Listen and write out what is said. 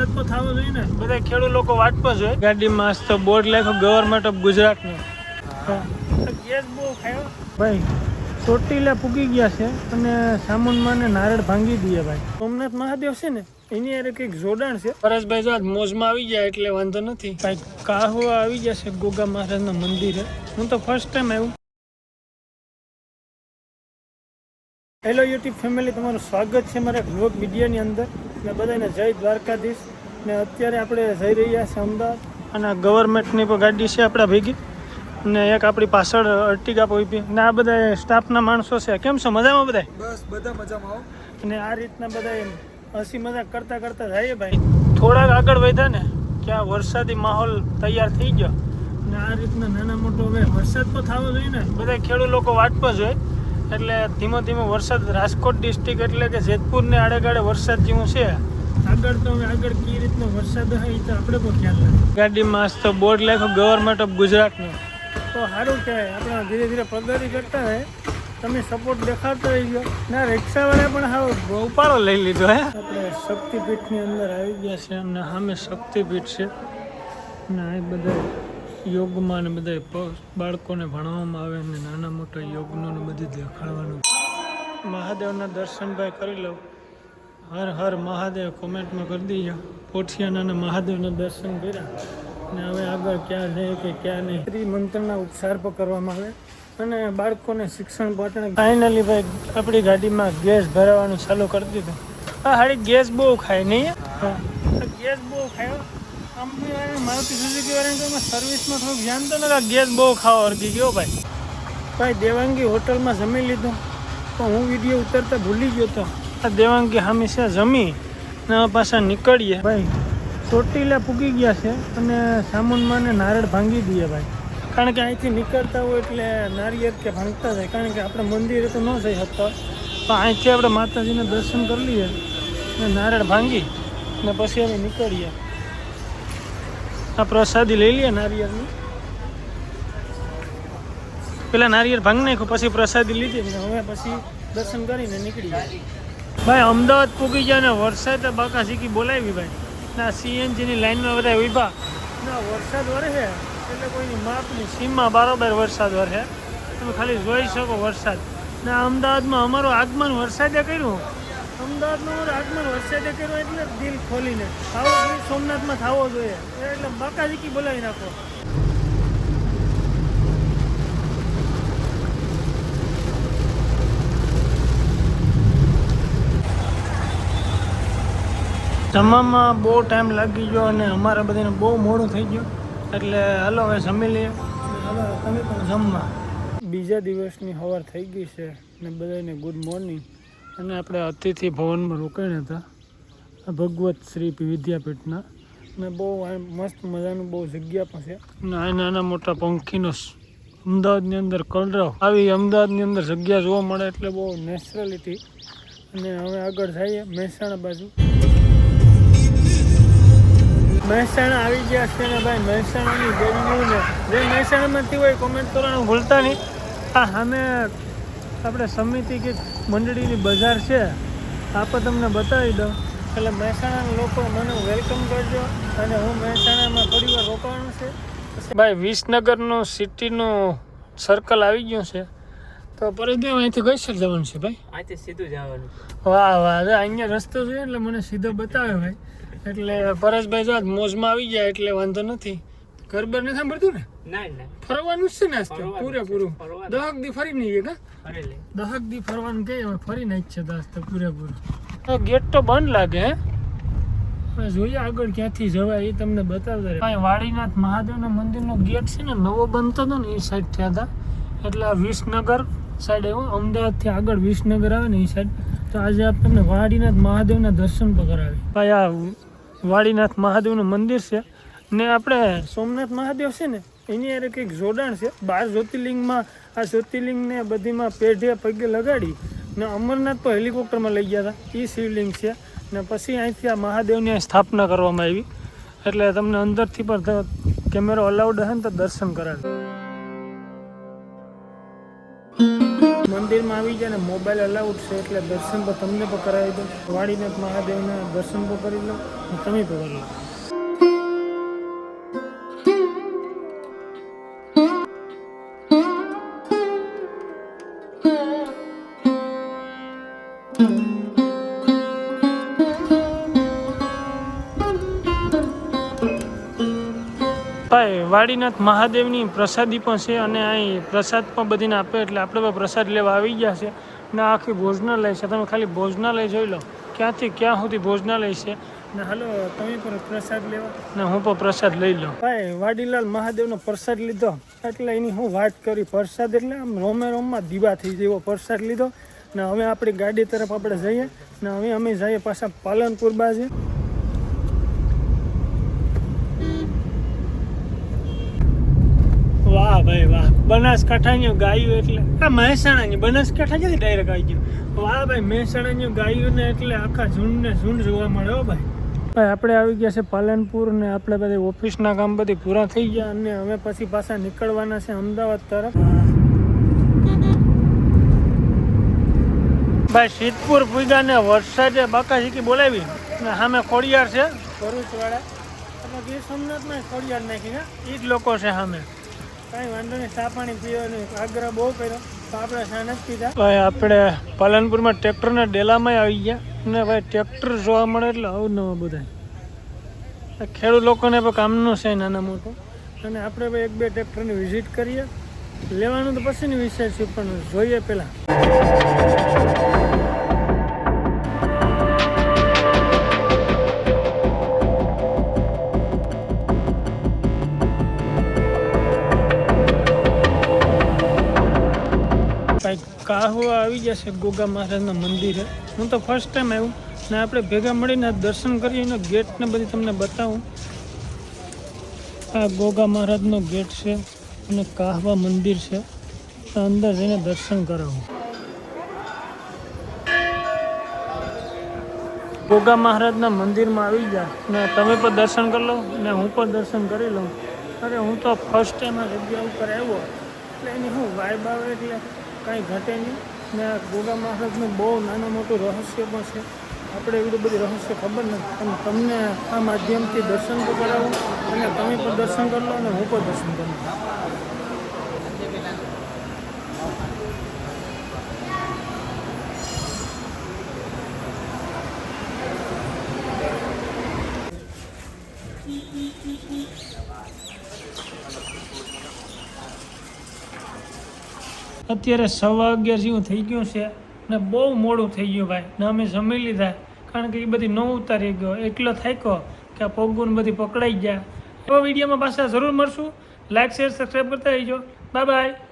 વરસાદ તો થવો જોઈએ ને, બધા ખેડૂત લોકો વાટવા જોઈએ. ગાડીમાં આજ તો બોર્ડ લખ્યું ગવર્મેન્ટ ઓફ ગુજરાતનું. ગેસ બહુ ખાયો ભાઈ. ચોટીલા પૂગી ગયા છે અને સામુનમાં ને નારળ ભાંગી દઈએ ભાઈ. સોમનાથ મહાદેવ છે ને એની યાર કંઈક જોડાણ છે. પરેશભાઈ જો આજ મોજમાં આવી જાય એટલે વાંધો નથી. ભાઈ કાહવા આવી જશે ગોગા મહારાજના મંદિરે. હું તો ફર્સ્ટ ટાઈમ આવ્યું. હેલો યુટ્યુબ ફેમિલી, તમારું સ્વાગત છે મારા વ્લોગ વિડીયોની અંદર. ને બધાને જય દ્વારકાધીશ. ને અત્યારે આપણે જઈ રહ્યા છીએ અમદાવાદ અને ગવર્મેન્ટની પણ ગાડી છે આપણા ભેગી ને એક આપણી પાછળ અર્ટિગા પહોંચી ને આ બધા સ્ટાફના માણસો છે. કેમ છો? મજામાં બધા? બસ બધા મજામાં આવો. અને આ રીતના બધા હસી મજાક કરતા કરતા જઈએ ભાઈ. થોડાક આગળ વધ્યા ને ક્યાં વરસાદી માહોલ તૈયાર થઈ ગયો ને આ રીતના નાના મોટો હવે વરસાદ તો થવો જોઈએ ને, બધા ખેડૂત લોકો વાટવા જોઈએ. એટલે ધીમો ધીમો વરસાદ રાજકોટ ડિસ્ટ્રિક્ટ એટલે કે જેતપુરને આડેગાડે વરસાદ જેવું છે. આગળ તો હવે આગળ કઈ રીતનો વરસાદ હોય એ તો આપણે પણ ખ્યાલ નથી. ગાડીમાં આજ તો બોર્ડ લખ્યું ગવર્મેન્ટ ઓફ ગુજરાતનું. તો સારું કહેવાય, આપણે ધીરે ધીરે પ્રગતિ કરતા હોય. તમે સપોર્ટ દેખાડતા રહી ગયો ના. રિક્ષાવાળા પણ હવે ઉપાડો લઈ લીધો હે. આપણે શક્તિપીઠની અંદર આવી ગયા છે અને સામે શક્તિપીઠ છે ને આ બધા યોગમાં ને બધા બાળકોને ભણાવવામાં આવે ને નાના મોટા યોગનું ને બધું દેખાડવાનું. મહાદેવના દર્શન ભાઈ કરી લો. હર હર મહાદેવ કોમેન્ટમાં કરી દીજો. પોઠિયાના મહાદેવના દર્શન કર્યા ને હવે આગળ ક્યાં જાય કે ક્યાં નહીં ત્રિમંત્રના ઉપચાર પણ કરવામાં આવે અને બાળકોને શિક્ષણ પાટણ. ફાઇનલી ભાઈ આપણી ગાડીમાં ગેસ ભરાવાનું ચાલુ કરી દીધું. હા હાડી ગેસ બહુ ખાય નહીં. ગેસ બહુ ખાયો. કંપનીવાળાને મારુતિ સુઝુકી વાળાને તો સર્વિસમાં થોડુંક ધ્યાન તો નતા. ગેસ બહુ ખાવા અડકી ગયો ભાઈ. ભાઈ દેવાંગી હોટલમાં જમી લીધું પણ હું વિડીયો ઉતરતા ભૂલી ગયો હતો. આ દેવાંગી હંમેશા જમી ને પાછા નીકળીએ ભાઈ. ચોટીલા પૂગી ગયા છે અને સામુનમાં ને નારળ ભાંગી દઈએ ભાઈ. કારણ કે અહીંથી નીકળતા હોય એટલે નારિયેળ કે ભાંગતા જાય. કારણ કે આપણે મંદિરે તો ન જઈ શકતા પણ અહીંથી આપણે માતાજીને દર્શન કરી લઈએ ને નારળ ભાંગી ને પછી અમે નીકળીએ. આ પ્રસાદી લઈ લઈએ નારિયેળની. પેલા નારિયેળ ભાંગી નાખ્યું પછી પ્રસાદી લીધી ને હવે પછી દર્શન કરીને નીકળીએ ભાઈ. અમદાવાદ પૂગી ગયા ને વરસાદ બાકા ઝીકી બોલાવી ભાઈ. ના સીએનજીની લાઈનમાં બધા ઉભા ના વરસાદ વરસે એટલે કોઈની માપની સીમમાં બારોબાર વરસાદ વરસે. તમે ખાલી જોઈ શકો વરસાદ. ને અમદાવાદમાં અમારું આગમન વરસાદે કર્યું. અમદાવાદમાં અમારું આગમન વરસાદે કર્યું એટલે દિલ ખોલીને આવો જોઈએ. સોમનાથમાં થવો જોઈએ એટલે બાકાઝીકી બોલાવી નાખો. જમવામાં બહુ ટાઈમ લાગી ગયો અને અમારા બધાને બહુ મોડું થઈ ગયું એટલે હાલો હવે જમી લઈએ. હવે તમે પણ જમવા. બીજા દિવસની સવાર થઈ ગઈ છે ને બધાને ગુડ મોર્નિંગ. અને આપણે અતિથિ ભવનમાં રોકાયા હતા આ ભગવત શ્રી વિદ્યાપીઠના ને બહુ મસ્ત મજાનું બહુ જગ્યા પણ છે ને આ નાના મોટા પંખીનો અમદાવાદની અંદર કલરવ આવી અમદાવાદની અંદર જગ્યા જોવા મળે એટલે બહુ નેચરલિટી. અને હવે આગળ જઈએ મહેસાણા બાજુ. મહેસાણા આવી ગયા છે ને ભાઈ. મહેસાણાની ગરમીઓ ને જે મહેસાણામાંથી હોય કોમેન્ટ કરવાનું ભૂલતા નહીં. હા સામે આપણે સમિતિ કે મંડળીની બજાર છે આપણે તમને બતાવી દઉં. એટલે મહેસાણાના લોકો મને વેલકમ કરજો અને હું મહેસાણામાં થોડી વાર રોકાવાનું છે ભાઈ. વિસનગરનું સિટીનું સર્કલ આવી ગયું છે તો પરદેવ અહીંથી કઈ સાઈડ જવાનું છે ભાઈ? અહીંથી સીધું જવાનું. વાહ વાહ, અહીંયા રસ્તો જોઈએ એટલે મને સીધો બતાવે ભાઈ. એટલે પરેશભાઈ જો મોજમાં આવી જાય એટલે વાંધો નથી. ઘર બર નથી સાંભળતું ને? ના ફરવાનું જ છે ને આજ તો પૂરેપૂરું. દહક દી ફરી નહીં કા? દહક દી ફરવાનું કે ફરી નાખ છે આજ તો પૂરેપૂરું. ગેટ તો બંધ લાગે હે. જોઈએ આગળ ક્યાંથી જવાય એ તમને બતાવતા રહે. વાડીનાથ મહાદેવના મંદિરનો ગેટ છે ને નવો બનતો હતો ને એ સાઈડ થયા હતા એટલે આ વિસનગર સાઈડ આવ્યું. અમદાવાદથી આગળ વિસનગર આવે ને એ સાઈડ. તો આજે આપ તમને વાડીનાથ મહાદેવના દર્શન પણ કરાવી ભાઈ. આ વાડીનાથ મહાદેવનું મંદિર છે ને આપણે સોમનાથ મહાદેવ છે ને એની યારે કંઈક જોડાણ છે. 12 જ્યોતિર્લિંગમાં આ જ્યોતિર્લિંગને બધીમાં પેઢે પગે લગાડી ને અમરનાથ તો હેલિકોપ્ટરમાં લઈ ગયા હતા. એ શિવલિંગ છે ને પછી અહીંથી આ મહાદેવની સ્થાપના કરવામાં આવી. એટલે તમને અંદરથી પણ કેમેરો અલાઉડ હશે ને તો દર્શન કરાવે. મંદિરમાં આવી જાય ને મોબાઈલ અલાઉડ છે, એટલે દર્શન તો તમને પણ કરાવી દો. વાડીનાથ મહાદેવના દર્શન પણ કરી લો અને તમે પણ કરી લો. ભાઈ વાડીનાથ મહાદેવની પ્રસાદી પણ છે અને અહીં પ્રસાદ પણ બધીને આપે, એટલે આપણે પણ પ્રસાદ લેવા આવી ગયા છે ને આખી ભોજનાલય છે. તમે ખાલી ભોજનાલય જોઈ લો, ક્યાંથી ક્યાં સુધી ભોજનાલય છે. ને હાલો તમે પણ પ્રસાદ લેવા ને હું પણ પ્રસાદ લઈ લઉં. ભાઈ વાડીલાલ મહાદેવનો પ્રસાદ લીધો એટલે એની હું વાત કરી. પ્રસાદ એટલે આમ રોમે રોમમાં દીવા થઈ જાય એવો પ્રસાદ લીધો ને હવે આપણી ગાડી તરફ આપણે જઈએ ને હવે અમે જઈએ પાછા પાલનપુર બાજુ. વાહ ભાઈ વાહ, બનાસકાંઠાની ગાયું એટલે આ મહેસાણાની બનાસકાંઠા ક્યાંથી ડાયરેક્ટ આવી ગયું. વાહ ભાઈ, મહેસાણાની ગાયું ને એટલે આખા ઝુંડ જોવા મળે. હો ભાઈ આપણે આવી ગયા છે પાલનપુર ને આપણે બધી ઓફિસના કામ બધી પૂરા થઈ ગયા અને હવે પછી પાછા નીકળવાના છે અમદાવાદ તરફ. ભાઈ સિદ્ધપુર પૂગ્યા ને વરસાદે બાકા શીખી બોલાવી ને સામે ખોડિયાર છે ભરૂચવાળા, એટલે ગીર સોમનાથમાં ખોડિયાર નાખી ને એ જ લોકો છે સામે. કાંઈ વાંધો નહીં, ચા પાણી પીવાની આગ્રહ બહુ કર્યો તો આપણે ચા નથી પીધા. ભાઈ આપણે પાલનપુરમાં ટ્રેક્ટરના ડેલામાં આવી ગયા ને ભાઈ ટ્રેક્ટર જોવા મળે એટલે આવું નવા બધા ખેડૂત લોકોને પણ કામનું છે નાના મોટું. અને આપણે ભાઈ એક બે ટ્રેક્ટરની વિઝિટ કરીએ. લેવાનું તો પછીની વિષય છે પણ જોઈએ પહેલાં. કાહવા આવી જશે ગોગા મહારાજના મંદિરે. હું તો ફર્સ્ટ ટાઈમ આવ્યું ને આપણે ભેગા મળીને દર્શન કરીએ એનો ગેટ ને બધી તમને બતાવું. આ ગોગા મહારાજનો ગેટ છે અને કાહવા મંદિર છે, અંદર જઈને દર્શન કરાવું. ગોગા મહારાજના મંદિરમાં આવી જા ને તમે પણ દર્શન કરી લો ને હું પણ દર્શન કરી લઉં. અરે હું તો ફર્સ્ટ ટાઈમ આ જગ્યા ઉપર આવ્યો એટલે એની હું વાઇબ આવે એટલે કાંઈ ઘટે નહીં. ને આ ગોગા મહારાજનું બહુ નાનું મોટું રહસ્ય પણ છે. આપણે એવી બધી રહસ્ય ખબર નથી પણ તમને આ માધ્યમથી દર્શન તો કરાવું અને તમે પણ દર્શન કરી લો અને હું પણ દર્શન કરું. અત્યારે 11:15 જેવું થઈ ગયું છે ને બહુ મોડું થઈ ગયું ભાઈ ને અમે જમી લીધા કારણ કે એ બધી ન ઉતારી ગયો એટલો થાક્યો કે આ પગું બધી પકડાઈ ગયા. એવા વિડીયોમાં પાછા જરૂર મળશું. લાઈક શેર સબસ્ક્રાઈબ કરતા રહીજો. Bye by.